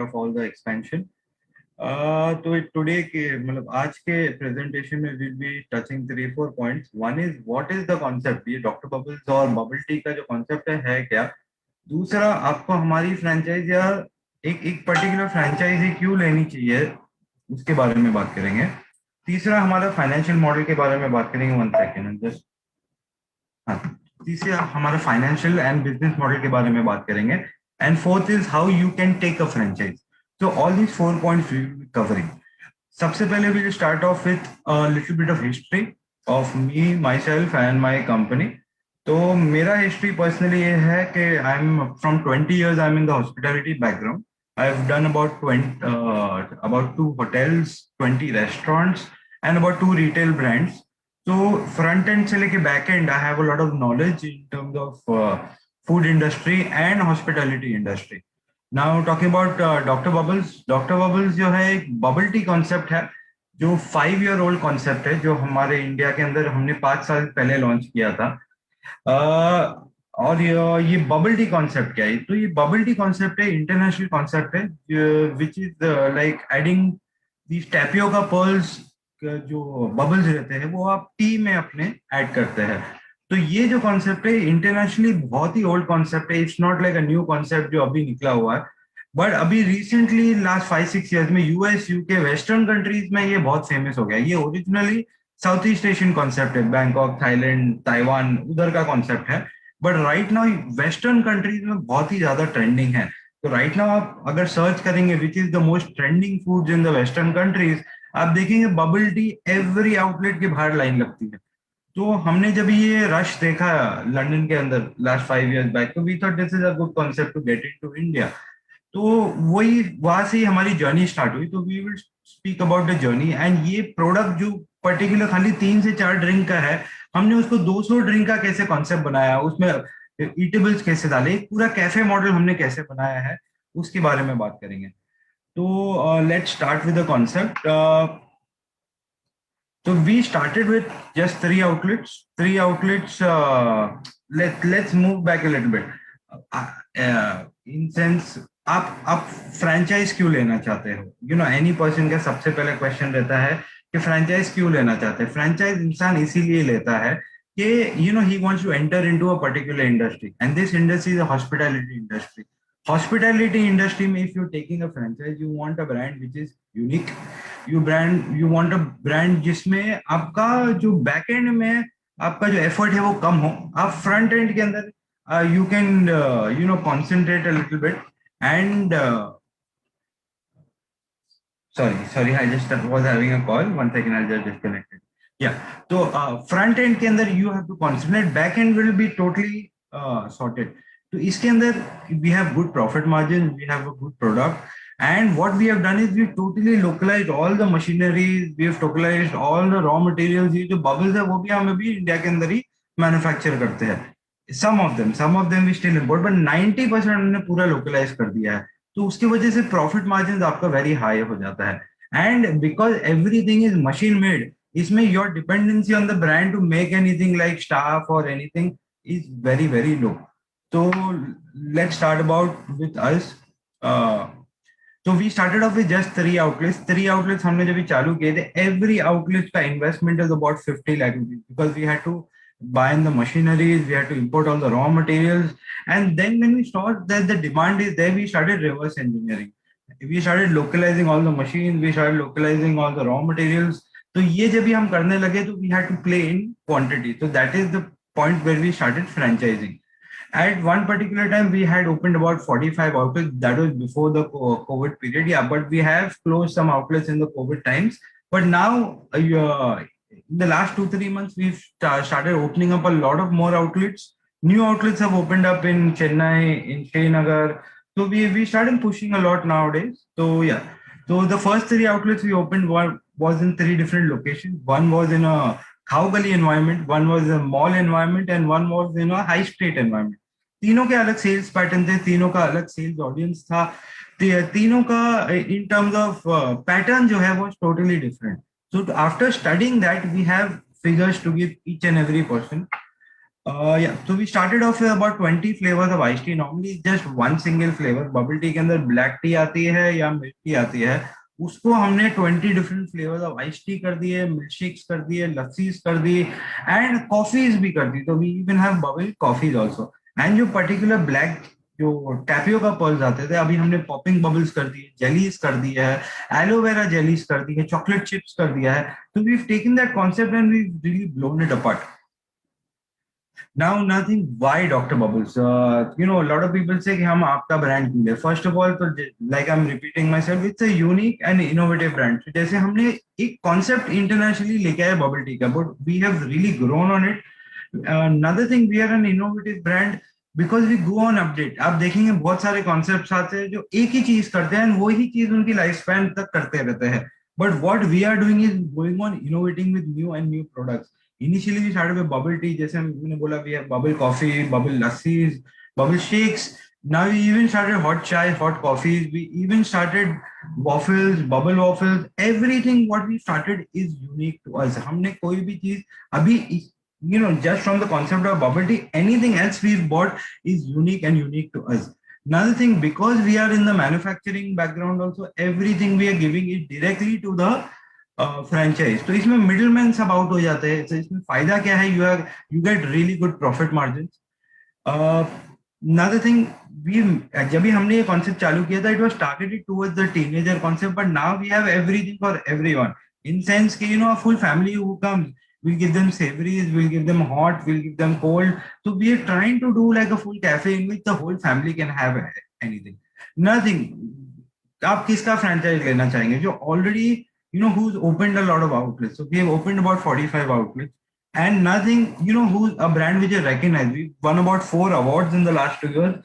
of all the expansion. तो today के मतलब आज के प्रेजेंटेशन में will be touching 3-4 points. One is what is the concept, ये डॉक्टर बबल्स और बबल टी का जो कॉन्सेप्ट है क्या. दूसरा, आपको हमारी फ्रेंचाइज या एक एक पर्टिकुलर फ्रेंचाइजी क्यों लेनी चाहिए, उसके बारे में बात करेंगे. तीसरा, हमारा फाइनेंशियल मॉडल के बारे में बात करेंगे. 1 सेकेंड जस्ट. हाँ, तीसरा हमारा फाइनेंशियल एंड बिजनेस मॉडल के बारे में बात करेंगे. And fourth is how you can take a franchise. So all these 4 points we will be covering. सबसे पहले we will start off with a little bit of history of me, myself and my company. तो मेरा history personally ये है कि I'm from 20 years I'm in the hospitality background. I've done about 2 hotels, 20 restaurants and about 2 retail brands. So front end से लेके back end I have a lot of knowledge in terms of food industry and hospitality industry. Now talking about Dr. Bubbles. Dr. Bubbles जो है एक bubble tea concept है, जो 5-year-old concept है, जो हमारे इंडिया के अंदर हमने 5 साल पहले लॉन्च किया था. और ये बबल टी कॉन्सेप्ट क्या है, तो ये बबल टी कॉन्सेप्ट है, इंटरनेशनल कॉन्सेप्ट है, which is like adding these tapioca pearls. जो बबल्स रहते हैं वो आप टी में अपने ऐड करते हैं. तो ये जो कॉन्सेप्ट है इंटरनेशनली बहुत ही ओल्ड कॉन्सेप्ट है. It's not like a new concept जो अभी निकला हुआ है, बट अभी रिसेंटली लास्ट 5-6 ईयर्स में यूएस, यूके, वेस्टर्न कंट्रीज में ये बहुत फेमस हो गया. ये originally south east Asian concept है, बैंकॉक, थाईलैंड, ताइवान, उधर का कॉन्सेप्ट है. But right now western countries में बहुत ही ज्यादा ट्रेंडिंग है. तो राइट नाउ आप अगर सर्च करेंगे which is the most trending foods in the western countries, आप देखेंगे बबल टी एवरी आउटलेट के बाहर लाइन लगती है. तो हमने जब ये रश देखा लंदन के अंदर लास्ट 5 years बैक, तो we thought this is a good concept to get into India. तो वही वहां से ही हमारी जर्नी स्टार्ट हुई. तो we will speak about the journey. And ये प्रोडक्ट जो पर्टिकुलर खाली 3 से 4 ड्रिंक का है, हमने उसको 200 ड्रिंक का कैसे कॉन्सेप्ट बनाया, उसमें ईटेबल्स कैसे डाले, पूरा कैफे मॉडल हमने कैसे बनाया है, उसके बारे में बात करेंगे. तो let's start with the concept. So we started with just 3 outlets. 3 outlets. Let's move back a little bit. In sense, आप फ्रेंचाइज क्यों लेना चाहते हो? यू नो एनी पर्सन का सबसे पहले क्वेश्चन रहता है कि फ्रेंचाइज क्यों लेना चाहते हैं. फ्रेंचाइज इंसान इसीलिए लेता है कि you know he wants to enter into a particular industry, and this industry is a hospitality industry. Hospitality industry में if you taking a franchise, you want a brand which is unique. You want a brand जिसमें आपका जो back and में आपका जो effort है वो कम हो. आप फ्रंट एंड के अंदर you can concentrate a little bit. And sorry, I just was having a call. 1 second, I'll just disconnect it. Yeah, so front end के अंदर you have to concentrate, back end will be totally sorted. तो इसके अंदर we have good profit margin, we have a good product, and what we have done is we totally localized all the machineries, we have localized all the raw materials. ये जो bubbles है वो भी हम अभी इंडिया के अंदर ही manufacture करते हैं. some of them we still import, but 90% हमने पूरा लोकलाइज कर दिया है. तो उसकी वजह से प्रॉफिट मार्जिन आपका वेरी हाई हो जाता है. And because everything is machine made, इसमें your dependency on the brand to make anything like staff और anything is very very low. तो let's start about with us. तो we started off with just 3 outlets. 3 outlets हमने जब चालू किए थे, every outlet का investment is about 50 lakh rupees, because we had to buy in the machineries, we had to import all the raw materials, and then when we saw that the demand is there, we started reverse engineering. We started localizing all the machines, we started localizing all the raw materials. तो ये जब भी हम करने लगे तो we had to play in quantity. So that is the point where we started franchising. At one particular time, we had opened about 45 outlets. That was before the COVID period. Yeah, but we have closed some outlets in the COVID times. But now, in the last 2-3 months, we've started opening up a lot of more outlets. New outlets have opened up in Chennai, in Srinagar. So we started pushing a lot nowadays. So yeah. So the first 3 outlets we opened was in 3 different locations. One was in a Khao Gali environment, one was a mall environment, and one was in a high street environment. तीनों के अलग sales pattern थे, तीनों का अलग sales audience था, तीनों का इन टर्म्स ऑफ पैटर्न जो है वो totally different. So after studying that, we have figures to give each and every person. Yeah, so we started off with about 20 flavors of iced tea. Normally, just one single flavor. Bubble tea के अंदर black tea आती है या milk tea आती है. उसको हमने 20 different flavors of iced tea कर दिए, milkshakes कर दिए, लस्सीज कर दी, and coffees भी कर दी. तो we even have bubble coffees also. And जो particular black जो टैपियोका पर्ल्स आते थे, अभी हमने पॉपिंग बबल्स कर दिए, जेलीज कर दी है, एलोवेरा जेलीज कर दी है, चॉकलेट चिप्स कर दिया है. तो we have taken that concept and we really blown it apart. Now, nothing. Why Dr. Bubbles? A lot of people say कि हम आपका brand क्यों ले. First of all, तो like I'm repeating myself, it's a unique and innovative brand. So जैसे हमने एक concept internationally लेके आए bubble tea का, but we have really grown on it. Another thing, we are an innovative brand because we go on update. आप देखेंगे बहुत सारे concepts आते हैं जो एक ही चीज करते हैं, वही चीज उनकी लाइफ स्पैन तक करते रहते हैं. But what we are doing is going on innovating with new and new products. Initially, we started with bubble tea. जैसे मैंने बोला, we have bubble coffee, bubble lassis, bubble shakes. Now we even started hot chai, hot coffees. We even started waffles, bubble waffles. Everything what we started is unique to us. हमने कोई भी चीज अभी just from the concept of bubble tea, anything else we've bought is unique and unique to us. Another thing, because we are in the manufacturing background also, everything we are giving it directly to the franchise. तो इसमें middle man सब out हो जाते हैं. तो इसमें फायदा क्या है, you get really good profit margin. another thing, we जब भी हमने ये कॉन्सेप्ट चालू किया था, it was targeted towards the teenager concept, but now we have everything for everyone, in sense कि a full family who comes, we'll give them savories, we'll give them hot, we'll give them cold. So we are trying to do like a full cafe in which the whole family can have anything. Nothing. आप किसका franchise लेना चाहेंगे जो already who's opened a lot of outlets. So we have opened about 45 outlets, and nothing, who's a brand which is recognized. We won about 4 awards in the last 2 years.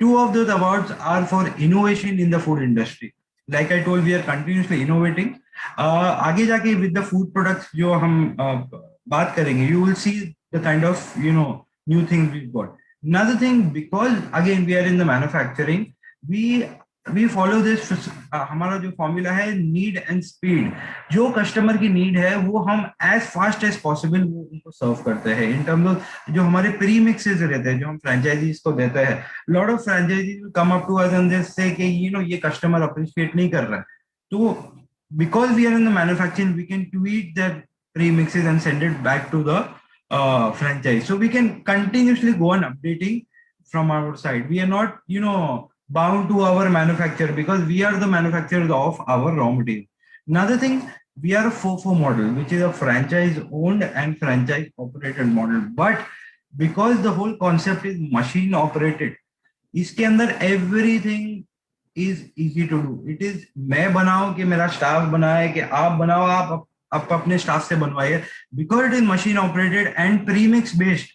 2 of those awards are for innovation in the food industry. Like I told, we are continuously innovating. आगे जाके with the food products जो हम बात करेंगे, you will see the kind of new things we've got. Another thing, because again we are in the manufacturing, we follow this. हमारा जो formula है, need and speed. जो कस्टमर की need है वो हम एज फास्ट एज पॉसिबल वो उनको सर्व करते हैं. इन टर्म्स ऑफ जो हमारे प्री मिक्सेस रहते हैं जो हम फ्रेंचाइजीज को देते हैं, lot of franchisees will come up to us and they say कि ये कस्टमर अप्रिशिएट नहीं कर रहा है. तो because we are in the manufacturing, we can tweak that premixes and send it back to the franchise. So we can continuously go on updating from our side. We are not bound to our manufacturer because we are the manufacturers of our raw material. Another thing, we are a FOFO model, which is a franchise owned and franchise operated model. But because the whole concept is machine operated, इसके अंदर everything is easy to do. It is मैं बनाऊं कि मेरा staff बनाए कि आप बनाओ, आप अपने स्टाफ से बनवाइए. Because it is machine operated and premix based,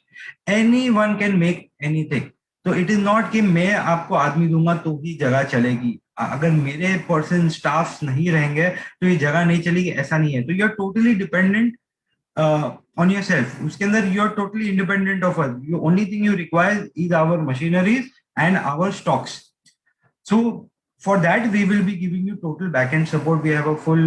anyone can make anything. तो इट इज नॉट कि मैं आपको आदमी दूंगा तो ही जगह चलेगी. अगर मेरे पर्सन स्टाफ नहीं रहेंगे तो ये जगह नहीं चलेगी, ऐसा नहीं है. तो you are totally dependent on yourself. उसके अंदर you are totally independent of us. You only thing you require is our machineries and our stocks. So for that we will be giving you total backend support. We have a full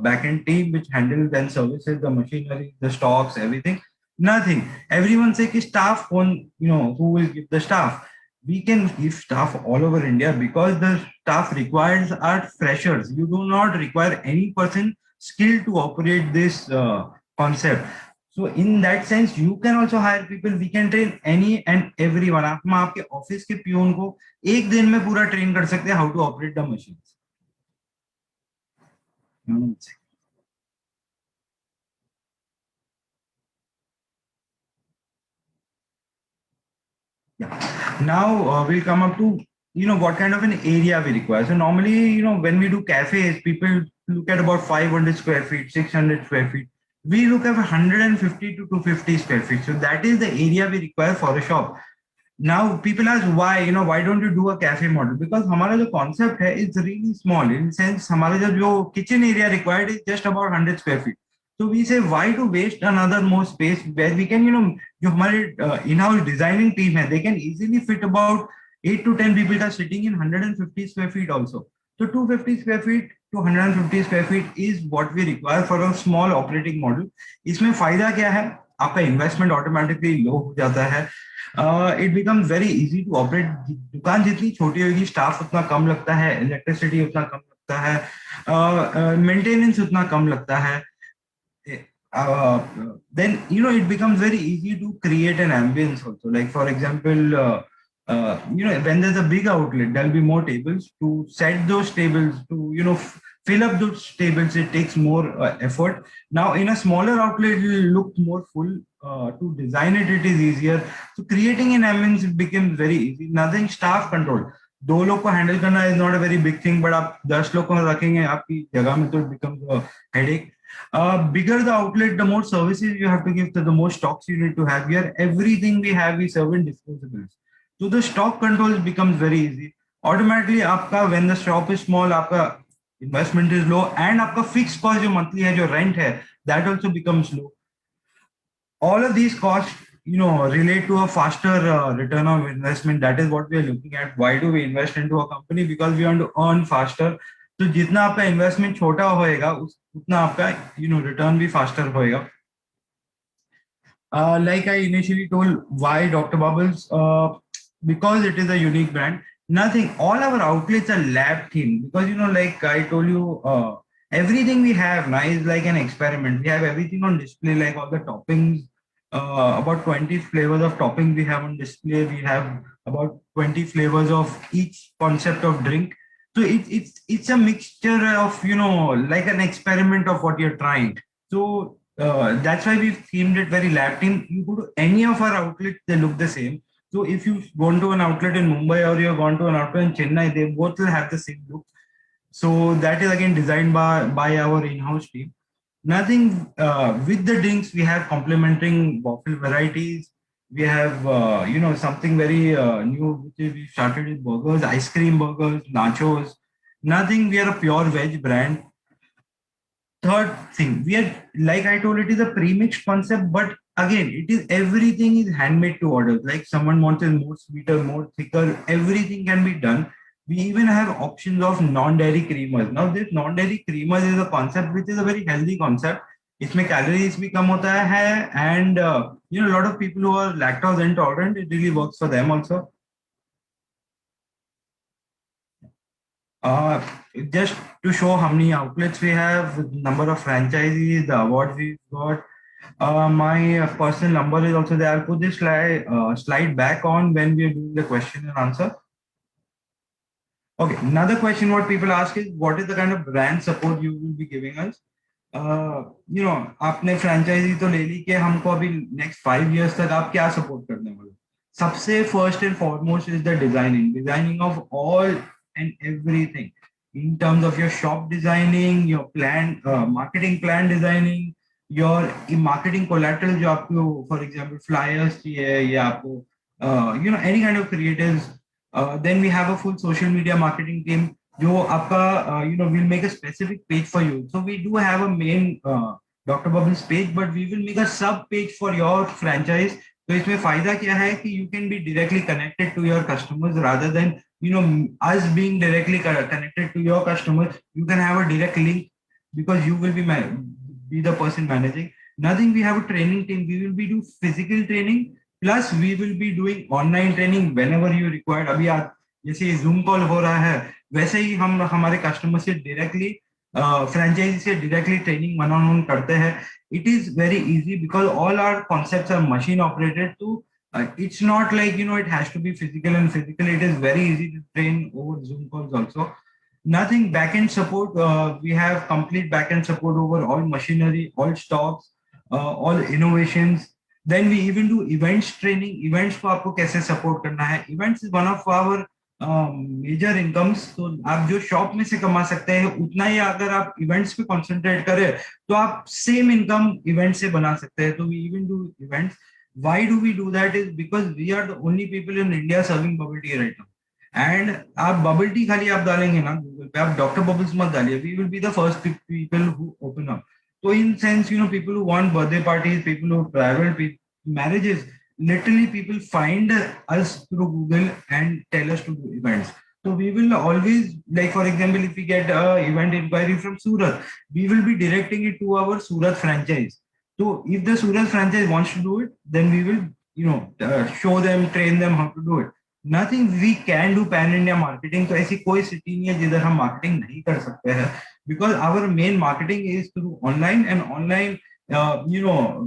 backend team which handles and services the machinery, the stocks, everything. Nothing. Everyone say ki staff on, who will give the staff. We can give staff all over India because the staff required are freshers. You do not require any person skilled to operate this concept. So in that sense, you can also hire people. We can train any and everyone. हम आपके office के peon को एक दिन में पूरा train कर सकते हैं how to operate the machines. Yeah. Now we'll come up to what kind of an area we require. So normally when we do cafes, people look at about 500 square feet, 600 square feet. We look at 150 to 250 square feet. So that is the area we require for a shop. Now people ask why don't you do a cafe model? Because हमारा जो concept है is really small. In sense हमारा जो kitchen area required is just about 100 square feet. So we say why to waste another more space where we can जो हमारे in-house designing team है, they can easily fit about 8 to 10 people are sitting in 150 square feet also. So 250 square feet to 150 square feet is what we require for a small operating model. इसमें फायदा क्या है? आपका investment automatically लो हो जाता है. It becomes very easy to operate. दुकान जितनी छोटी होगी, स्टाफ उतना कम लगता है, इलेक्ट्रिसिटी उतना कम लगता है, मेंटेनेंस उतना कम लगता है. uh, then it becomes very easy to create an ambience also. Like for example, when there's a big outlet, there'll be more tables. To set those tables, to fill up those tables, it takes more effort. Now in a smaller outlet, it will look more full. To design it, it is easier. So creating an ambience, it becomes very easy. Nothing staff control. 2 लोग को handle करना is not a very big thing, but आप 10 लोग को रखेंगे आपकी जगह में, तो it becomes a headache. Bigger the outlet, the more services you have to give, the more stocks you need to have. Here, everything we have, we serve in disposables. So the stock control becomes very easy. Automatically, आपका when the shop is small, आपका investment is low, and आपका fixed cost जो monthly है, जो rent है, that also becomes low. All of these costs, relate to a faster return on investment. That is what we are looking at. Why do we invest into a company? Because we want to earn faster. तो जितना आपका investment छोटा होएगा, उतना आपका return भी faster होएगा. Like I initially told, why Dr. Bubbles? Because it is a unique brand. Nothing. All our outlets are lab themed because like I told you, everything we have now is like an experiment. We have everything on display, like all the toppings. About 20 flavors of topping we have on display. We have about 20 flavors of each concept of drink. So it's a mixture of like an experiment of what you're trying. So that's why we've themed it very lab team. You go to any of our outlets, they look the same. So if you've gone to an outlet in Mumbai or you've gone to an outlet in Chennai, they both will have the same look. So that is again designed by our in-house team. Nothing with the drinks, we have complementing waffle varieties. We have something very new which we started with burgers, ice cream burgers, nachos. Nothing, we are a pure veg brand. Third thing, we are, like I told, it is a pre-mixed concept, but again, it is everything is handmade to order. Like someone wants it more sweeter, more thicker, everything can be done. We even have options of non-dairy creamers. Now, this non-dairy creamers is a concept which is a very healthy concept. इसमें calories भी कम होता है, and a lot of people who are lactose intolerant, it really works for them also. Uh, just to show how many outlets we have, number of franchisees, the awards we've got. My personal number is also there. I'll put this slide back on when we're doing the question and answer. Okay, another question what people ask is, what is the kind of brand support you will be giving us? आपने franchise तो ले ली कि हमको अभी next 5 years तक आप क्या support करने वाले? सबसे first and foremost is the designing of all and everything in terms of your shop designing, your plan, marketing plan designing, your marketing collateral जो आपको for example flyers चाहिए या आपको any kind of creatives. Then we have a full social media marketing team जो आपका we'll make a specific page for you. So we do have a main Dr. Bubbles page, but we will make a sub page for your franchise. तो इसमें फायदा क्या है कि you can be directly connected to your customers rather than us being directly connected to your customers. You can have a direct link because you will be the person managing. Nothing, we have a training team. We will be do physical training plus we will be doing online training whenever you require. अभी आप जैसे Zoom call हो रहा है वैसे ही हम हमारे customer से डायरेक्टली फ्रेंचाइजी से directly training one on one करते हैं. It is very easy because all our concepts are machine operated to it's not like it has to be physical and physical. It is very easy to train over Zoom calls also. Nothing backend support, we have complete backend support over all machinery, all stocks, all innovations. Then we even do events training. Events को आपको कैसे support करना है? Events is one of our major incomes. तो आप जो shop में से कमा सकते हैं उतना ही अगर आप इवेंट्स पे कंसंट्रेट करें तो आप सेम इनकम इवेंट से बना सकते हैं. तो we even do events. Why do we do that is because we are the only people in India serving bubble tea right now. And आप बबल टी खाली आप डालेंगे ना गूगल पे, आप डॉक्टर बबल्स मत डालिए. We will be the first people who open up. तो in sense people who want birthday parties, people who travel, marriages, literally people find us through Google and tell us to do events. So we will always, like for example, if we get a event inquiry from Surat, we will be directing it to our Surat franchise. So if the Suraj franchise wants to do it, then we will, show them, train them how to do it. Nothing we can do pan India marketing. तो ऐसी कोई city नहीं है जिधर हम marketing नहीं कर सकते हैं, because our main marketing is through online, and online,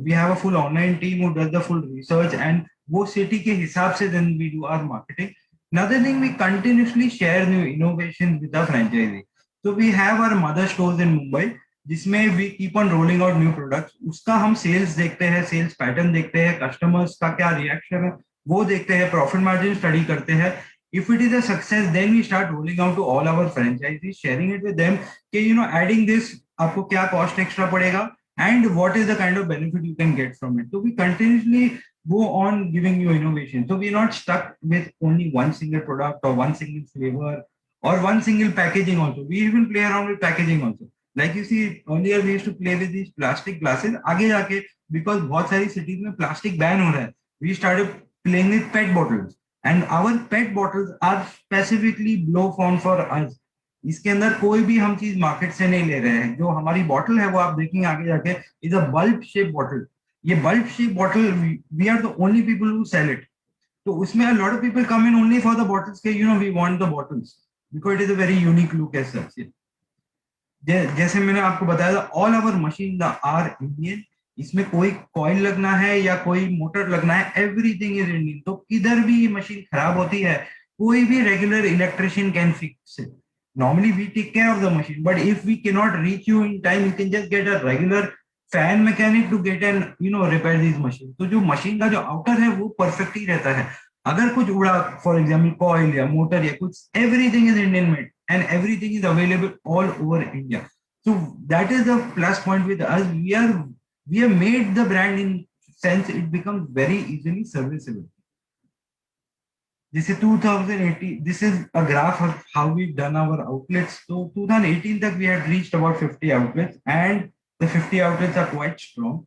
we have a full online team who does the full research, and वो city के हिसाब से then we do our marketing. Another thing, we continuously share new innovations with the franchisee. So we have our mother stores in Mumbai, जिसमें we keep on rolling out new products. उसका हम sales देखते हैं, sales pattern देखते हैं, customers का क्या reaction है वो देखते हैं, प्रॉफिट मार्जिन स्टडी करते हैं. If it is a success, then we start rolling out to all our franchisees, sharing it with them कि एडिंग दिस आपको क्या कॉस्ट एक्स्ट्रा पड़ेगा and what is the kind of benefit you can get from it. So we continuously go on giving you innovation. So we're not stuck with only one single product or one single flavor or one single packaging also. We even play around with packaging also. Like you see, earlier we used to play with these plastic glasses. आगे जाके, because बहुत सारी cities में plastic ban हो रहा है, we started playing with PET bottles, and our PET bottles are specifically blow formed for us. इसके अंदर कोई भी हम चीज मार्केट से नहीं ले रहे हैं. जो हमारी बॉटल है वो आप देखेंगे आगे जाके is a bulb shape bottle. ये bulb shape bottle, we are the only people who sell it. तो उसमें a lot of people come in only for the bottles के we want the bottles because it is a very unique look as such. जैसे मैंने आपको बताया था, all our machine are Indian. इसमें कोई कॉइल लगना है या कोई मोटर लगना है, एवरीथिंग इज इंडियन. तो किधर भी ये मशीन खराब होती है, कोई भी regular electrician can fix it. Normally we take care of the machine, but if we cannot reach you in time, you can just get a regular fan mechanic to get and repair these machines. तो जो machine का जो outer है वो perfect ही रहता है. अगर कुछ उड़ा, फॉर एग्जाम्पल कॉइल या मोटर या कुछ, everything is Indian made and everything is available all over India. So that is the plus point with us. We have made the brand in sense it becomes very easily serviceable. This is 2018. This is a graph of how we've done our outlets. So 2018 that we had reached about 50 outlets, and the 50 outlets are quite strong.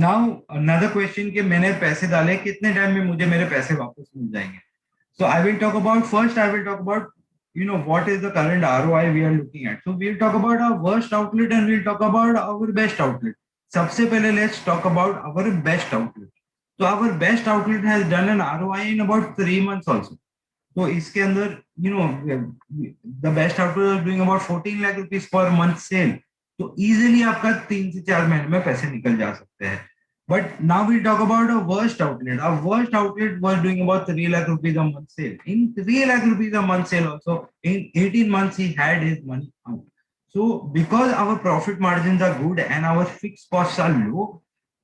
Now another question कि मैंने पैसे डाले, कितने time में मुझे मेरे पैसे वापस मिल जाएंगे. So I will talk about, first I will talk about what is the current ROI we are looking at. So we'll talk about our worst outlet and we'll talk about our best outlet. सबसे पहले let's talk about our best outlet. So our best outlet has done an ROI in about 3 months also. So इसके अंदर the best outlet is doing about 14 lakh rupees per month sale. तो easily आपका 3 से 4 महीने में पैसे निकल जा सकते हैं. But now we'll talk about a worst outlet. Our worst outlet was doing about 3 lakh rupees a month sale. In 3 lakh rupees a month sale also, in 18 months he had his money out. So because our profit margins are good and our fixed costs are low,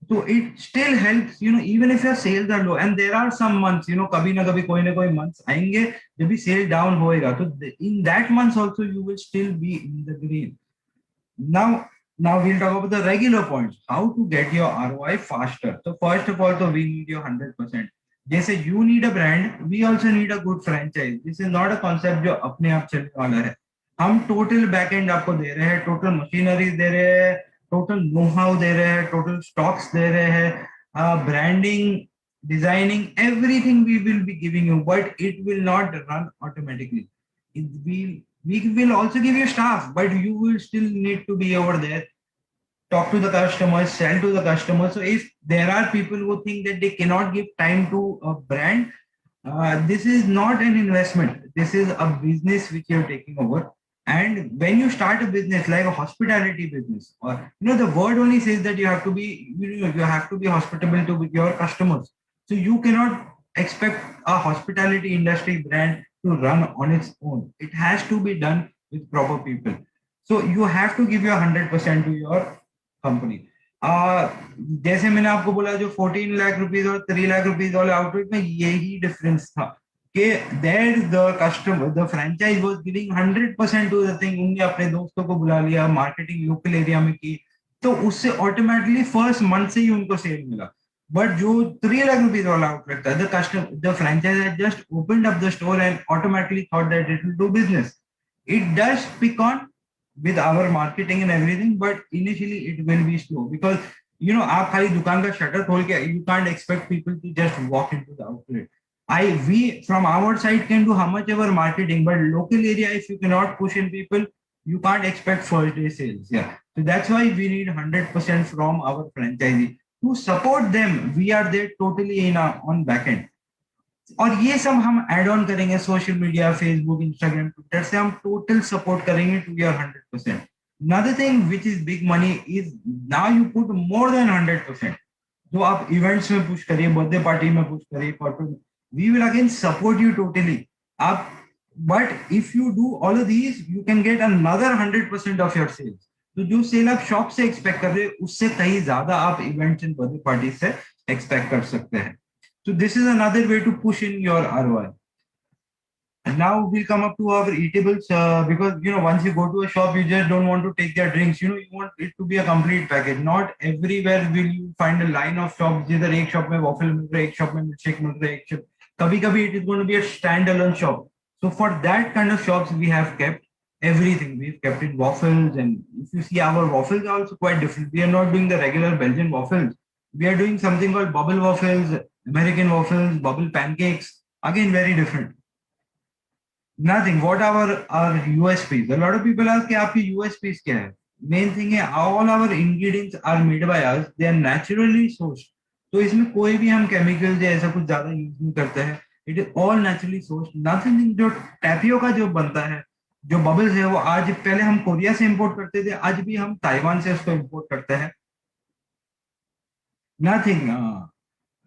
so it still helps, even if your sales are low. And there are some months, कभी ना कभी कोई ना कोई months आएंगे जब भी sale down होएगा. तो in that months also you will still be in the green. Now we'll talk about the regular points, how to get your ROI faster. So first of all, so we need your 100%. जैसे you need a brand, we also need a good franchise. This is not a concept जो अपने आप चलने वाला है. हम total backend आपको दे रहे हैं, total machinery दे रहे हैं, total know-how दे रहे हैं, total stocks दे रहे हैं, branding, designing, everything we will be giving you, but it will not run automatically. We will also give you staff, but you will still need to be over there, talk to the customers, sell to the customers. So if there are people who think that they cannot give time to a brand, this is not an investment. This is a business which you're taking over. And when you start a business like a hospitality business, or the word only says that you have to be hospitable to with your customers. So you cannot expect a hospitality industry brand to run on its own. It has to be done with proper people. So you have to give your 100% to your company. जैसे मैंने आपको बोला, जो 14 lakh rupees और 3 lakh rupees वाले outlet में यही difference था कि there the franchise was giving 100% to the thing. उनने अपने दोस्तों को बुला लिया, मार्केटिंग लोकल एरिया में की, तो उससे ऑटोमेटिकली फर्स्ट मंथ से ही उनको सेल मिला. But जो 3 lakh rupees वाला outlet था, the franchise had just opened up the store and automatically thought that it will do business. It does pick on with our marketing and everything, but initially it will be slow because आप खाली दुकान का shutter खोल के, you can't expect people to just walk into the outlet. We from our side can do how much ever marketing, but local area, if you cannot push in people, you can't expect first day sales. Yeah. So that's why we need 100% from our franchisee to support them. We are there totally in on backend. और ये सब हम add on करेंगे social media, Facebook, Instagram, Twitter से हम total support करेंगे to your 100%. Another thing which is big money is now you put more than 100%. जो आप इवेंट्स में पुश करिए, बर्थडे पार्टी में पुश करिए, corporate, we will again support you totally. आप but if you do all of these you can get another 100% of your sales. तो जो cell आप शॉप से एक्सपेक्ट कर रहे हैं उससे कहीं ज्यादा आप इवेंट्स एंड बर्थडे पार्टी से एक्सपेक्ट कर सकते हैं. So this is another way to push in your ROI. And now we'll come up to our eatables because once you go to a shop, you just don't want to take their drinks. You want it to be a complete package. Not everywhere will you find a line of shops. जिधर एक shop में waffle मिल रहा है, एक shop में milkshake मिल रहा है, एक shop. कभी-कभी it is going to be a standalone shop. So for that kind of shops, we have kept everything. We've kept in waffles, and if you see our waffles are also quite different. We are not doing the regular Belgian waffles. We are doing something called bubble waffles, American waffles, bubble pancakes. Again, very different. Nothing. What our USPs? A lot of people ask, आपकी USPs क्या है? Main thing है, all our ingredients are made by us. They are naturally sourced. तो इसमें कोई भी हम chemicals या ऐसा कुछ ज्यादा यूज नहीं करते हैं. It is all naturally sourced. Nothing. जो टैपियोका जो बनता है, जो बबल्स है, वो आज पहले हम कोरिया से इंपोर्ट करते थे, आज भी हम ताइवान से उसको इंपोर्ट करते हैं. Nothing.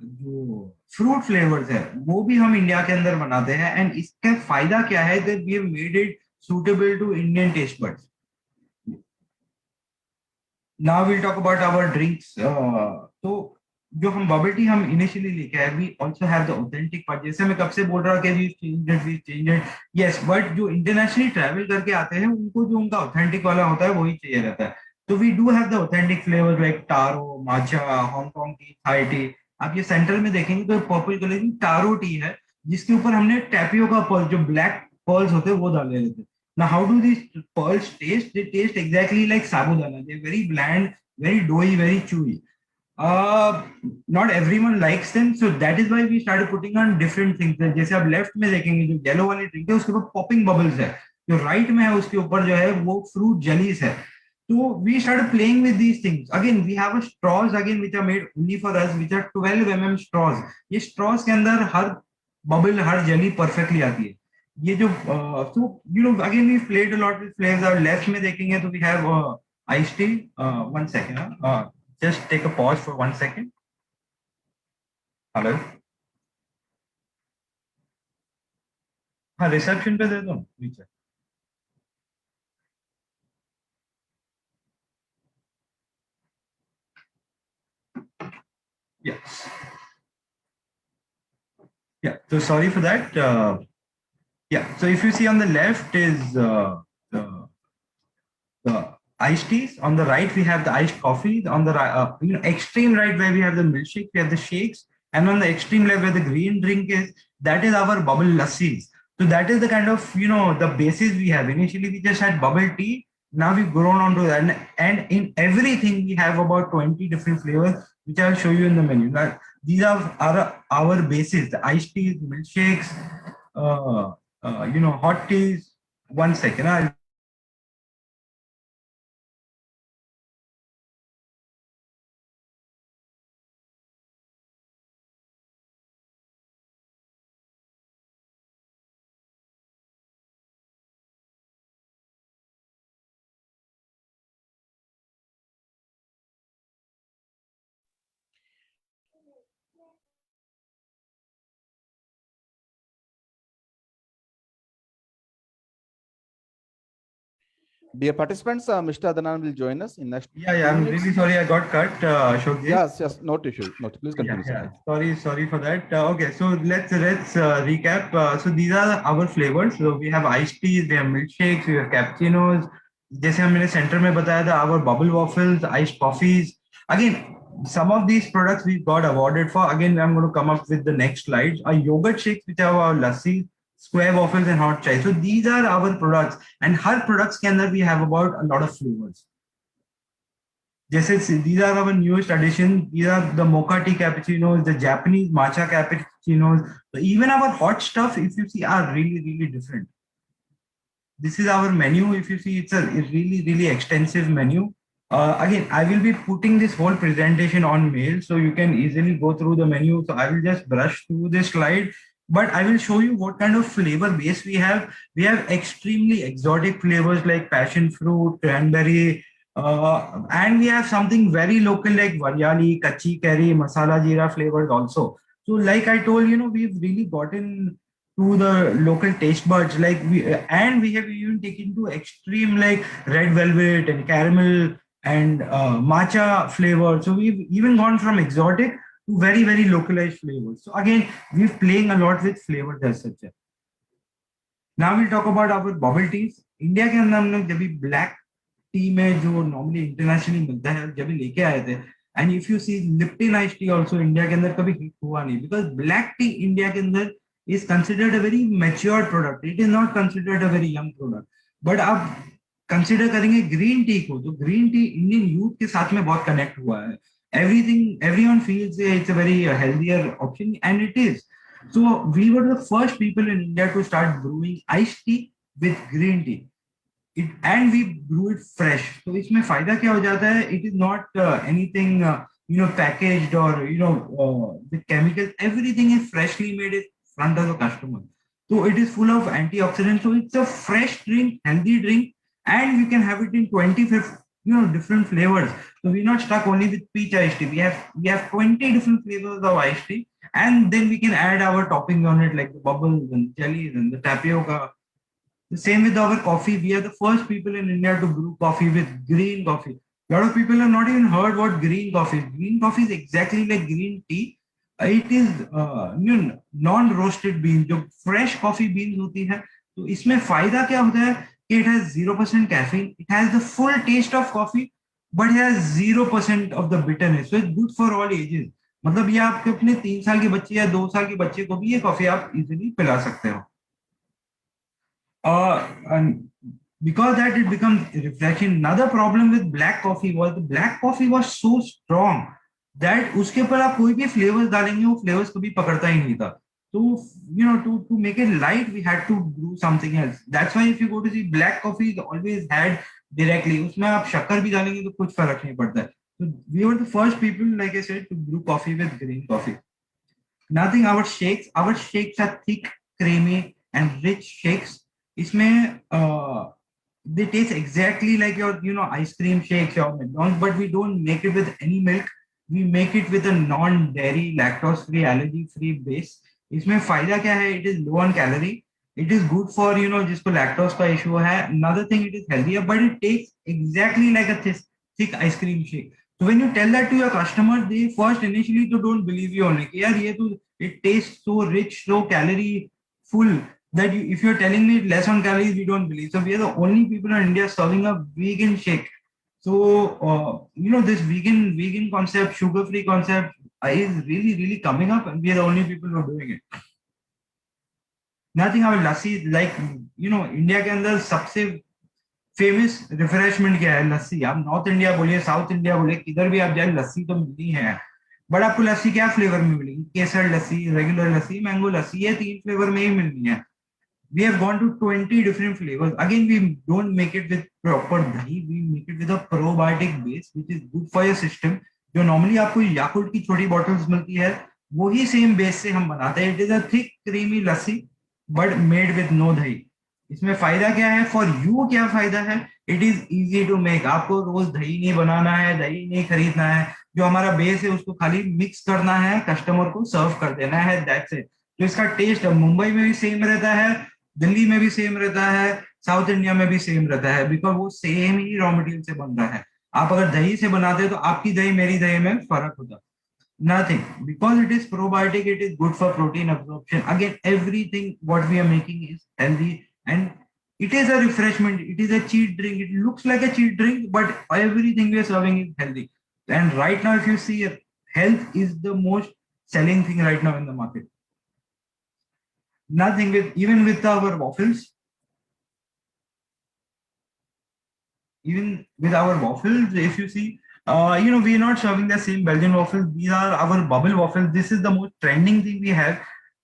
जो फ्रूट फ्लेवर्स है वो भी हम इंडिया के अंदर बनाते हैं. एंड इसका फायदा क्या है that we have made it suitable to Indian taste buds. Now we'll talk about our drinks. तो जो हम बबल टी हम इनिशियली लेके आए, we also have the authentic part. जैसे मैं कब से बोल रहा हूँ कि we change it. Yes, but जो इंटरनेशनली ट्रैवल करके आते हैं उनको जो उनका ऑथेंटिक वाला होता है वही चाहिए रहता है. तो we do have the authentic flavour like taro, matcha, Hong Kong tea, Thai tea. आप ये सेंटर में देखेंगे तो पर्पल कलर की टारो टी है जिसके ऊपर हमने टैपियोका पर्ल, जो ब्लैक पर्ल्स होते हैं वो डाले रहते हैं. Now, how do these pearls taste? They taste exactly like sabudana. They're very bland, very doughy, very chewy. Not everyone likes them, so that is why we started putting on different things. जैसे आप left में देखेंगे जो yellow वाली drink है उसके ऊपर popping bubbles है, जो राइट में है उसके ऊपर जो है वो फ्रूट जेलीज है. So we started playing with these things. Again, we have a straws again which are made only for us, which are 12 straws. ये straws के अंदर हर bubble, हर jelly perfectly आती है. ये जो so again we played a lot with flavors. Our left में देखेंगे तो we have iced tea. 1 second. Just take a pause for 1 second. Hello. हाँ, रिसेप्शन पे दे दो नीचे. Yes. Yeah. So sorry for that. Yeah. So if you see on the left is the iced teas. On the right we have the iced coffee. On the extreme right where we have the milkshake, we have the shakes, and on the extreme left where the green drink is, that is our bubble lassis. So that is the kind of the basis we have. Initially we just had bubble tea. Now we've grown onto that, and in everything we have about 20 different flavors, which I'll show you in the menu. Now, these are our bases: the iced teas, milkshakes, hot teas. 1 second. Dear participants, Mr. Adnan will join us in next. Yeah, I'm really sorry I got cut, Ashok. Yes, not issue. Please continue. Sorry for that. Okay, so let's recap. So these are our flavors. So we have iced teas, we have milkshakes, we have cappuccinos. जैसे हमने center में बताया था, our bubble waffles, iced coffees. Again, some of these products we got awarded for. Again, I'm going to come up with the next slides. Our yogurt shakes, which are our lassi, square waffles, and hot chai. So these are our products, and her products के अंदर we have about a lot of flavors. जैसे these are our newest additions. These are the mocha tea cappuccinos, the Japanese matcha cappuccinos. So even our hot stuff, if you see, are really different. This is our menu. If you see, it's a really extensive menu. Again, I will be putting this whole presentation on mail, so you can easily go through the menu. So I will just brush through this slide, but I will show you what kind of flavor base we have. We have extremely exotic flavors like passion fruit, cranberry, and we have something very local like varyali, kachi curry, masala jeera flavors also. So like I told, we've really gotten to the local taste buds, and we have even taken to extreme like red velvet and caramel and matcha flavor. So we've even gone from exotic to very, very localized flavors. So again, we're playing a lot with flavors as such. Now we'll talk about our bubble teas. India के अंदर हम लोग जब भी black T में जो normally internationally मिलता है जब भी लेके आए थे, and if you see Lipton ice tea also India के अंदर कभी हिट हुआ नहीं, बिकॉज ब्लैक टी इंडिया के अंदर is considered a very mature product. It is not considered a very young product. But आप कंसिडर करेंगे ग्रीन टी को, तो ग्रीन टी इंडियन यूथ के साथ में बहुत कनेक्ट हुआ है. Everything everyone feels it's a very healthier option and it is. So we were the first people in India to start brewing ice tea with green tea. It and we brew it fresh. तो इसमें फायदा क्या हो जाता है? It is not anything packaged or with chemicals. Everything is freshly made in front of the customer. So it is full of antioxidants. So it's a fresh drink, healthy drink, and you can have it in 25 different flavors. So we're not stuck only with peach iced tea. We have 20 different flavors of iced tea, and then we can add our toppings on it like the bubbles and jellies and the tapioca. The same with our coffee. We are the first people in India to brew coffee with green coffee. A lot of people have not even heard what green coffee is. Green coffee is exactly like green tea. It is non-roasted beans. जो fresh coffee beans होती है, तो इसमें फायदा क्या होता है कि it has 0% caffeine. It has the full taste of coffee, but it has 0% of the bitterness. So it's good for all ages. मतलब ये आपके अपने 3 साल के बच्चे या 2 साल के बच्चे को भी ये कॉफी आप इजीली पिला सकते हो. And because that it becomes refreshing. Another problem with black coffee was the black coffee was so strong that उसके ऊपर आप कोई भी flavors डालेंगे वो flavors कभी पकड़ता ही नहीं था. So to make it light, we had to brew something else. That's why if you go to see black coffee is always had directly. उसमें आप शक्कर भी डालेंगे तो कुछ फर्क नहीं पड़ता है. So we were the first people, like I said, to brew coffee with green coffee. Nothing. Our shakes are thick, creamy, and rich shakes. इसमें they taste exactly like your ice cream shakes or McDonald's, but we don't make it with any milk. We make it with a non-dairy, lactose-free, allergy-free base. इसमें फायदा क्या है? It is low on calorie. It is good for जिसको lactose का issue है. Another thing, it is healthier, but it tastes exactly like a thick ice cream shake. So when you tell that to your customer, they first initially don't believe you only. यार ये तो it tastes so rich, so calorie full, that if you're telling me less on calories, we don't believe. So we are the only people in India serving a vegan shake. So this vegan concept, sugar-free concept is really, really coming up, and we are the only people who are doing it. Nothing. Our lassi, like India के अंदर सबसे famous refreshment क्या है? लस्सी. आप north India बोलिए, south India बोलिए, किधर भी आप जाए लस्सी तो मिलती है. बट आपको लस्सी क्या फ्लेवर में मिलेगी? केसर लस्सी, रेगुलर लस्सी, मैंगो लस्सी, ये 3 फ्लेवर में ही मिलनी है. We have gone to 20 different flavors. Again, we don't make it with proper dahi. We make it with a probiotic base, which is good for your system. जो normally आपको Yakult की छोटी bottles मिलती है, वही same base से हम बनाते हैं. It is a thick, creamy lassi, but made with no dahi. इसमें फायदा क्या है? For you क्या फायदा है? It is easy to make. आपको रोज दही नहीं बनाना है, दही नहीं खरीदना है. जो हमारा बेस है उसको खाली मिक्स करना है, कस्टमर को सर्व कर देना है. That's it. तो इसका टेस्ट मुंबई में भी सेम रहता है, दिल्ली में भी सेम रहता है, साउथ इंडिया में भी सेम रहता है, बिकॉज वो सेम ही रॉ मटेरियल से बन रहा है. आप अगर दही से बनाते तो आपकी दही मेरी दही में फर्क होता? Nothing. Because it is probiotic, it is good for protein absorption. Again, everything what we are making is healthy, and it is a refreshment. It is a cheat drink. It looks like a cheat drink, but everything we are serving is healthy. And right now, if you see, health is the most selling thing right now in the market. Nothing. Even with our waffles, if you see, we are not serving the same Belgian waffles. These are our bubble waffles. This is the most trending thing we have.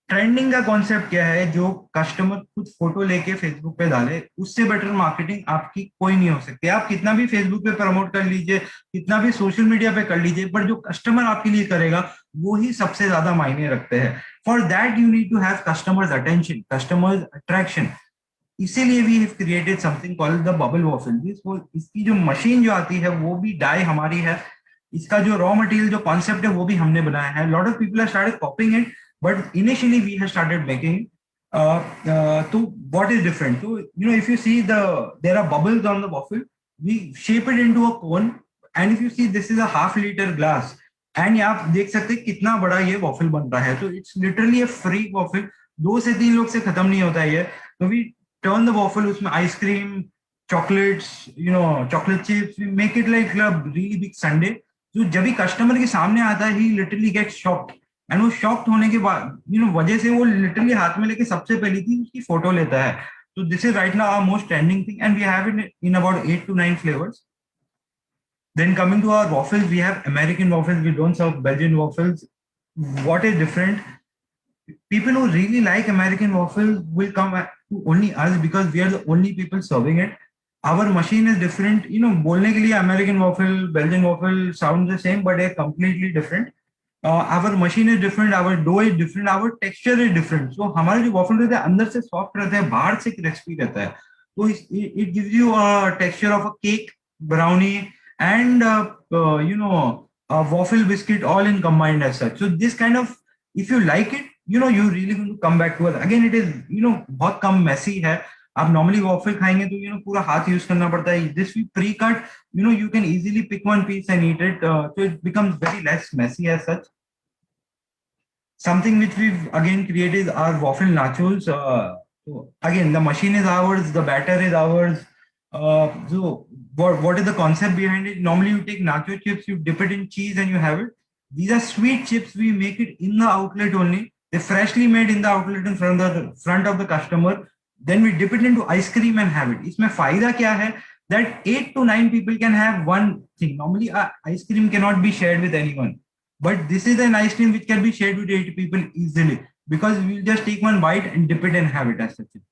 Trending का concept क्या है, जो customer खुद photo लेके Facebook पे डाले, उससे better marketing आपकी कोई नहीं हो सकती। आप कितना भी फेसबुक पे प्रमोट कर लीजिए, कितना भी सोशल मीडिया पे कर लीजिए, पर जो कस्टमर आपके लिए करेगा वो ही सबसे ज्यादा मायने रखते हैं। For that you need to have customers attention, customers attraction. इसीलिए we have created something called the bubble waffle. इसकी जो मशीन जो आती है वो भी डाई हमारी है, इसका जो रॉ मटेरियल जो कॉन्सेप्ट है वो भी हमने बनाया है। Lot of people have started copying it, but initially we have started making. तो व्हाट इज डिफरेंट, तो you know if you see the there are bubbles on the waffle, we shape it into a cone, and if you see this is a half litre glass, and ये आप देख सकते हैं कितना बड़ा ये waffle बन रहा है। तो it's literally a free waffle, 2 से 3 लोग से खत्म नहीं होता है ये। तो वी टर्न द वॉफल, उसमें ice cream, chocolates, chocolate chips, we make it like a really big sundae। तो जब भी कस्टमर के सामने आता है, ही लिटरली गेट शॉक्ड, एंड वो शॉक्ड होने के बाद वजह से वो लिटरली हाथ में लेके सबसे पहली थी उसकी फोटो लेता है। तो this is right now our most trending thing, and we have it in about 8 to 9 flavors। Then coming to our waffles, we have American waffles, we don't serve Belgian waffles. What is different, people who really like American waffles will come to only us because we are the only people serving it. Our machine is different. बोलने के लिए American waffle, Belgian waffle sound the same, but they're completely different. Our machine is different, our dough is different, our texture is different. So हमारे जो waffle रहते हैं अंदर से soft रहते हैं, बाहर से crispy रहता है। तो it gives you a texture of a cake, brownie, and a waffle biscuit all in combined as such. So this kind of, if you like it, you're really going to come back to us again। It is बहुत कम messy है। आप normally waffle खाएंगे तो पूरा हाथ use करना पड़ता है। This we pre cut, you can easily pick one piece and eat it, so it becomes very less messy as such। Something which we've again created is our waffle nachos। So again, the machine is ours, the batter is ours। So what is the concept behind it? Normally you take nacho chips, you dip it in cheese and you have it। These are sweet chips, we make it in the outlet only, they're freshly made in the outlet in front of the customer। Then we dip it into ice cream and have it। इसमें फायदा क्या है, that 8 to 9 people can have one thing। Normally ice cream cannot be shared with anyone, but this is an ice cream which can be shared with 8 people easily, because we'll just take one bite and dip it and have it as such।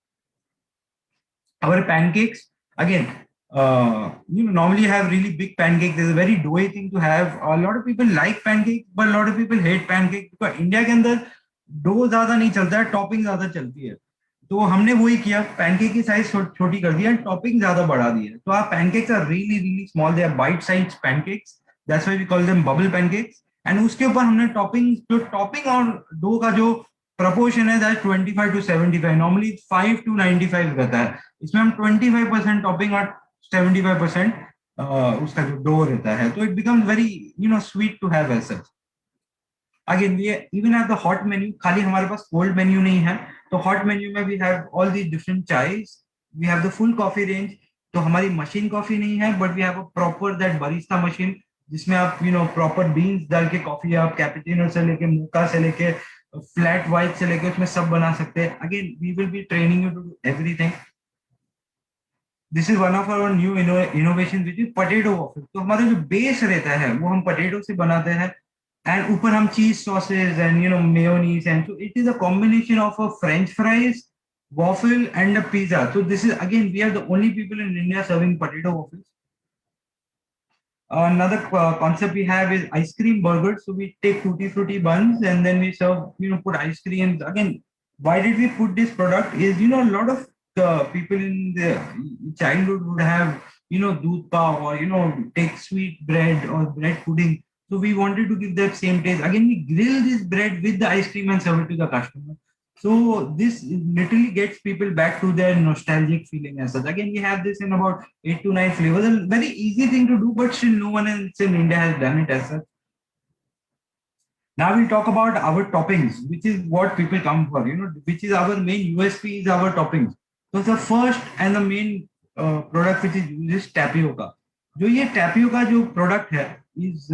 Our pancakes, again, normally have really big pancakes, there's a very doughy thing to have। A lot of people like pancakes, but a lot of people hate pancakes because India के अंदर dough ज्यादा नहीं चलता है, topping ज्यादा चलती है। तो हमने वही किया, पैनकेक की साइज छोटी कर दिया, टॉपिंग ज्यादा बढ़ा दी है। तो आप pancakes are really really small, they are bite size pancakes, that's why we call them bubble pancakes. And उसके ऊपर हमने टॉपिंग, जो टॉपिंग और डो का जो प्रपोर्शन है, दैट 25 to 75, नॉर्मली 5 to 95 रहता है। इसमें हम 25% टॉपिंग और 75% उसका जो डो रहता है। तो it becomes very sweet to have as such. Again we even have the hot menu, खाली हमारे पास कोल्ड मेन्यू नहीं है। तो हॉट मेन्यू में we have all the different chais, we have the full coffee range. तो हमारी मशीन कॉफी नहीं है, but we have a proper that barista machine, जिसमें आप प्रॉपर बीन्स डाल के कॉफी, आप कैपेचिनो से लेके मोका से लेके फ्लैट वाइट से लेके उसमें सब बना सकते हैं। Again we will be training you to do everything. This is one of our new innovation which is potato waffle. तो हमारा जो बेस रहता है वो हम पोटैटो से बनाते हैं, and ऊपर हम cheese sauces and mayonnaise, and so it is a combination of a French fries, waffle and a pizza। So this is again, we are the only people in India serving potato waffles। Another concept we have is ice cream burgers। So we take tutti frutti buns and then we serve, put ice cream again। Why did we put this product is, a lot of people in the childhood would have doodh pav, or take sweet bread or bread pudding। So we wanted to give that same taste. Again, we grill this bread with the ice cream and serve it to the customer। So this literally gets people back to their nostalgic feeling as such। Again, we have this in about 8 to 9 flavors, a very easy thing to do, but still no one else in India has done it as such। Now we'll talk about our toppings, which is what people come for, which is our main USP is our toppings। So the first and the main product which is used is tapioca। जो ये tapioca जो product है is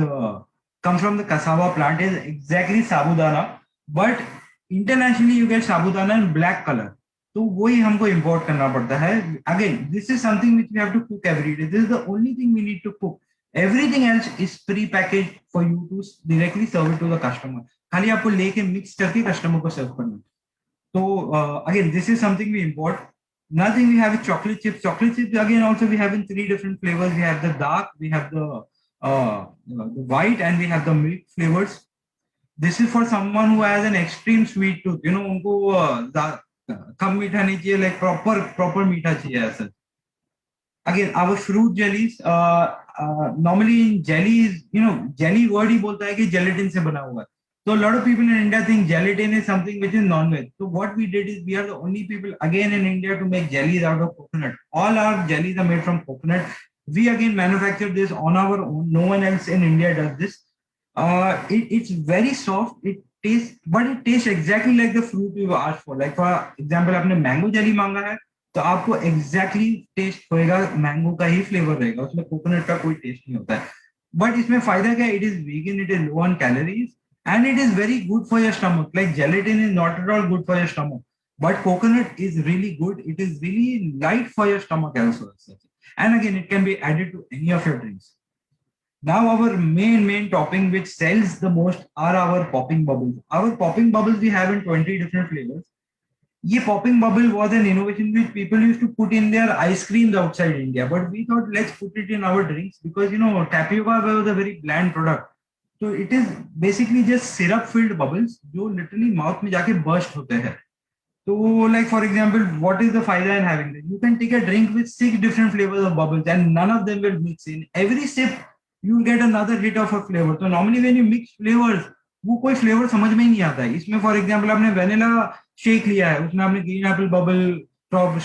comes from the cassava plant, is exactly sabudana, but internationally you get sabudana in black color। तो वही हमको import करना पड़ता है। Again, this is something which we have to cook every day। This is the only thing we need to cook। Everything else is pre-packaged for you to directly serve it to the customer। खाली आपको लेके mix करके customer को सर्व करना। So again, this is something we import. Another thing we have is chocolate chips. Chocolate chips again also we have in three different flavors. We have the dark, we have the white, and we have the milk flavors. This is for someone who has an extreme sweet tooth. You know, उनको कम मीठा नहीं चाहिए, like proper मीठा चाहिए ऐसा. Again, our fruit jellies. Normally in jellies, you know, jelly word ही बोलता है कि gelatin से बना हुआ है. So a lot of people in India think gelatin is something which is non-veg. So what we did is we are the only people again in India to make jellies out of coconut. All our jellies are made from coconut. We again manufacture this on our own. No one else in India does this. It's very soft. But it tastes exactly like the fruit you asked for. Like for example, आपने mango jelly मांगा है, तो आपको exactly test होएगा, mango का ही flavour रहेगा, उसमें coconut का कोई टेस्ट नहीं होता है. बट इसमें फायदा क्या है? It is vegan, it is low on calories, and it is very good for your stomach. Like gelatin is not at all good for your stomach, but coconut is really good. It is really light for your stomach also. And again it can be added to any of your drinks. Now our main topping which sells the most are our popping bubbles. Our popping bubbles we have in 20 different flavors. ये popping bubble was an innovation which people used to put in their ice creams outside India, but we thought let's put it in our drinks because you know tapioca was a very bland product. So it is basically just syrup filled bubbles जो literally mouth में जाके burst होते हैं. So like for example, what is the फायदा in having that? You can take a drink with 6 different flavors of bubbles and none of them will mix. In every sip you will get another hit of a flavor. So normally when you mix flavors, वो कोई flavour समझ में ही नहीं आता है. इसमें for example आपने vanilla shake लिया है, उसमें आपने green Apple bubble,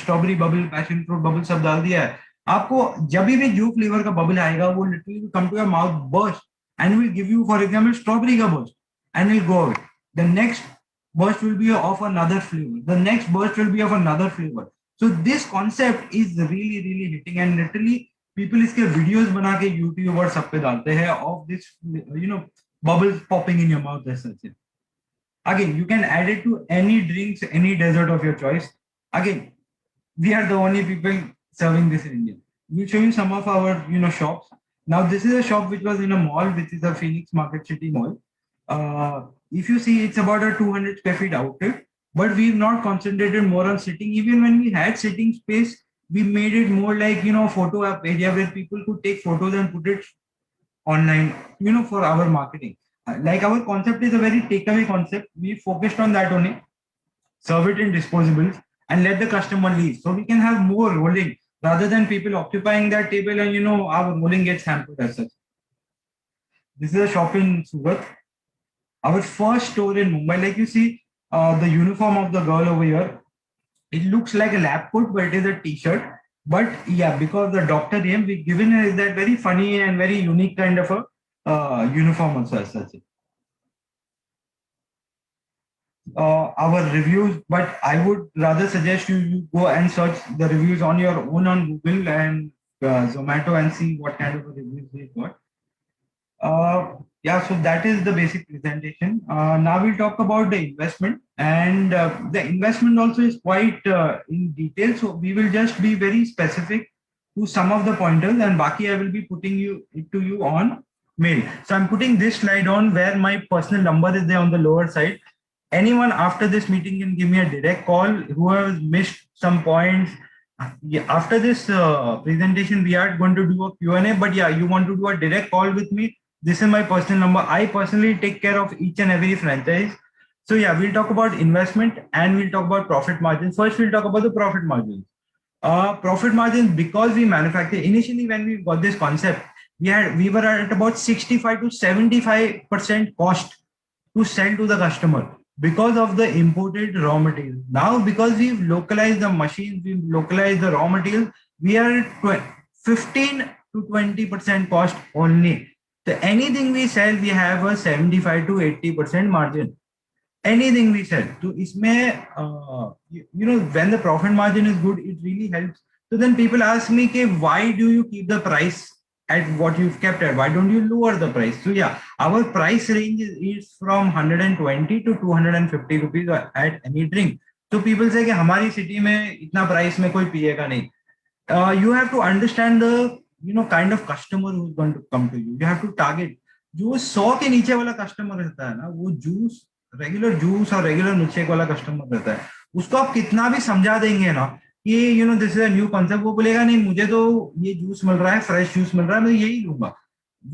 strawberry bubble, passion fruit bubble सब डाल दिया है. आपको जब भी जो फ्लेवर का बबल आएगा वो literally will come to your mouth burst and will give you for example strawberry का burst and will go away. The next burst will be of another flavor. The next burst will be of another flavor. So this concept is really hitting and literally people इसके videos बना के YouTube और सब पे डालते हैं of this bubbles popping in your mouth as such. Again, you can add it to any drinks, any dessert of your choice. Again, we are the only people serving this in India. We'll show you some of our shops. Now this is a shop which was in a mall, which is a Phoenix Market City Mall. If you see, it's about a 200 square feet outlet, but we've not concentrated more on sitting. Even when we had sitting space, we made it more like, photo app area where people could take photos and put it online, for our marketing. Like our concept is a very takeaway concept. We focused on that only. Serve it in disposables and let the customer leave. So we can have more rolling rather than people occupying that table and, our rolling gets hampered as such. This is a shop in Surat. Our first store in Mumbai, like you see the uniform of the girl over here, it looks like a lab coat, but it is a t-shirt. But yeah, because the doctor name we've given her is that very funny and very unique kind of a uniform also as such. Our reviews, but I would rather suggest you go and search the reviews on your own on Google and Zomato and see what kind of reviews they got. Yeah, so that is the basic presentation. Now we'll talk about the investment, and the investment also is quite in detail. So we will just be very specific to some of the pointers, and Baki I will be putting it to you on mail. So I'm putting this slide on where my personal number is there on the lower side. Anyone after this meeting can give me a direct call. Who has missed some points, after this presentation, we are going to do a Q&A. But yeah, you want to do a direct call with me. This is my personal number. I personally take care of each and every franchise. So yeah, we'll talk about investment and we'll talk about profit margins. First, we'll talk about the profit margins. Profit margins, because we manufacture, initially when we got this concept, we were at about 65 to 75% cost to sell to the customer because of the imported raw materials. Now, because we've localized the machines, we've localized the raw materials, we are at 15 to 20% cost only. So anything we sell, we have a 75 to 80% margin. Anything we sell. So isme, when the profit margin is good, it really helps. So then people ask me, why do you keep the price at what you've kept at? Why don't you lower the price? So yeah, our price range is from 120 to 250 rupees at any drink. So people say कि हमारी city में इतना price में कोई पिएगा नहीं. You have to understand the kind of customer who's going to come to you. You have to target. जो 100 के नीचे वाला customer रहता है ना, वो रेगुलर जूस और रेगुलर मिल्कशेक वाला कस्टमर रहता है, उसको आप कितना भी समझा देंगे ना कि you no this is a new concept, वो बोलेगा नहीं मुझे तो ये जूस मिल रहा है, फ्रेश जूस मिल रहा है, मैं यही लूंगा.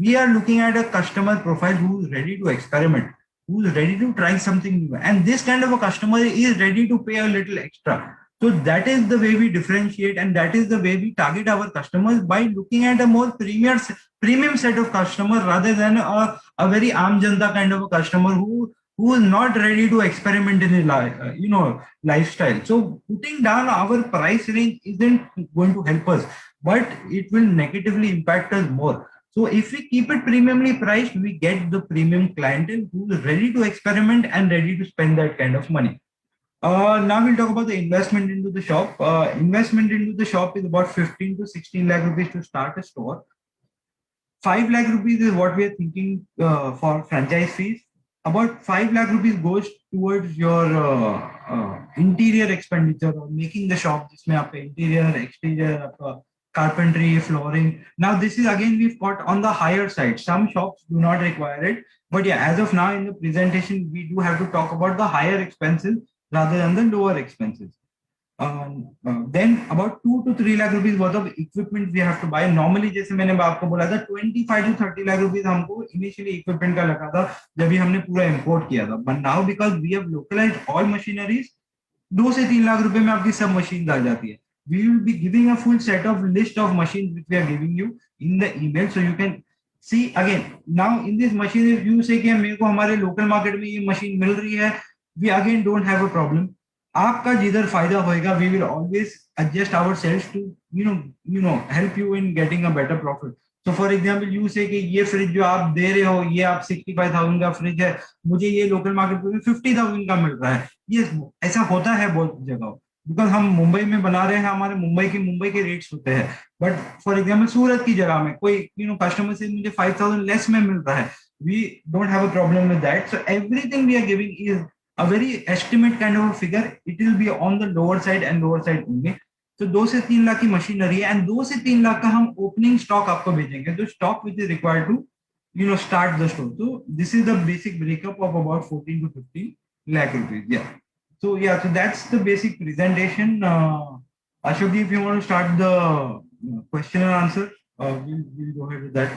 We are looking at a customer profile who's ready to experiment, who's ready to try something new, and this kind of a customer is ready to pay a little extra. So that is the way we differentiate, and that is the way we target our customers, by looking at a more premium set of customer rather than a very aam janta kind of a customer who is not ready to experiment in his lifestyle. So putting down our price range isn't going to help us, but it will negatively impact us more. So if we keep it premiumly priced, we get the premium clientele who is ready to experiment and ready to spend that kind of money. Now we'll talk about the investment into the shop. Investment into the shop is about 15 to 16 lakh rupees to start a store. 5 lakh rupees is what we are thinking for franchise fees. About 5 lakh rupees goes towards your interior expenditure or making the shop. जिसमें आपका interior, exterior, आपका carpentry, flooring. Now this is again we've got on the higher side. Some shops do not require it, but yeah, as of now in the presentation we do have to talk about the higher expenses rather than the lower expenses. Then about 2 to 3 lakh rupees worth of equipment we have to buy. Normally जैसे मैंने आपको बोला था 25 to 30 lakh rupees हमको initially equipment का लगा था जब भी हमने पूरा import किया था. But now because we have localized all machineries, 2 से 3 लाख रुपए में आपकी सब मशीन आ जाती है. We will be giving a full set of list of machines which we are giving you in the email, so you can see again. Now in this machine, if you say कि मेरे को हमारे local market में ये machine मिल रही है, we again don't have a problem. आपका जिधर फायदा होएगा, we will always adjust ourselves to help you in getting a better profit. So for example, you say कि ये फ्रिज जो आप दे रहे हो, ये आप 65,000 का फ्रिज है, मुझे ये लोकल मार्केट में 50,000 का मिल रहा है. ये ऐसा होता है बहुत जगह, बिकॉज हम मुंबई में बना रहे हैं, हमारे मुंबई के रेट्स होते हैं. बट फॉर एग्जाम्पल सूरत की जगह में कोई कस्टमर से मुझे 5,000 लेस में मिल रहा है, we don't have a problem with that. So everything we are giving is a very estimate kind of a figure. It will be on the lower side only. तो 2 से 3 लाख की मशीनरी है, एंड 2 से 3 लाख का हम ओपनिंग स्टॉक आपको भेजेंगे, जो stock which is required to start the store. So this is the basic breakup of about 14 to 15 lakh rupees. So that's the basic presentation. Ashok, if you want to start the question and answer, we'll go ahead with that.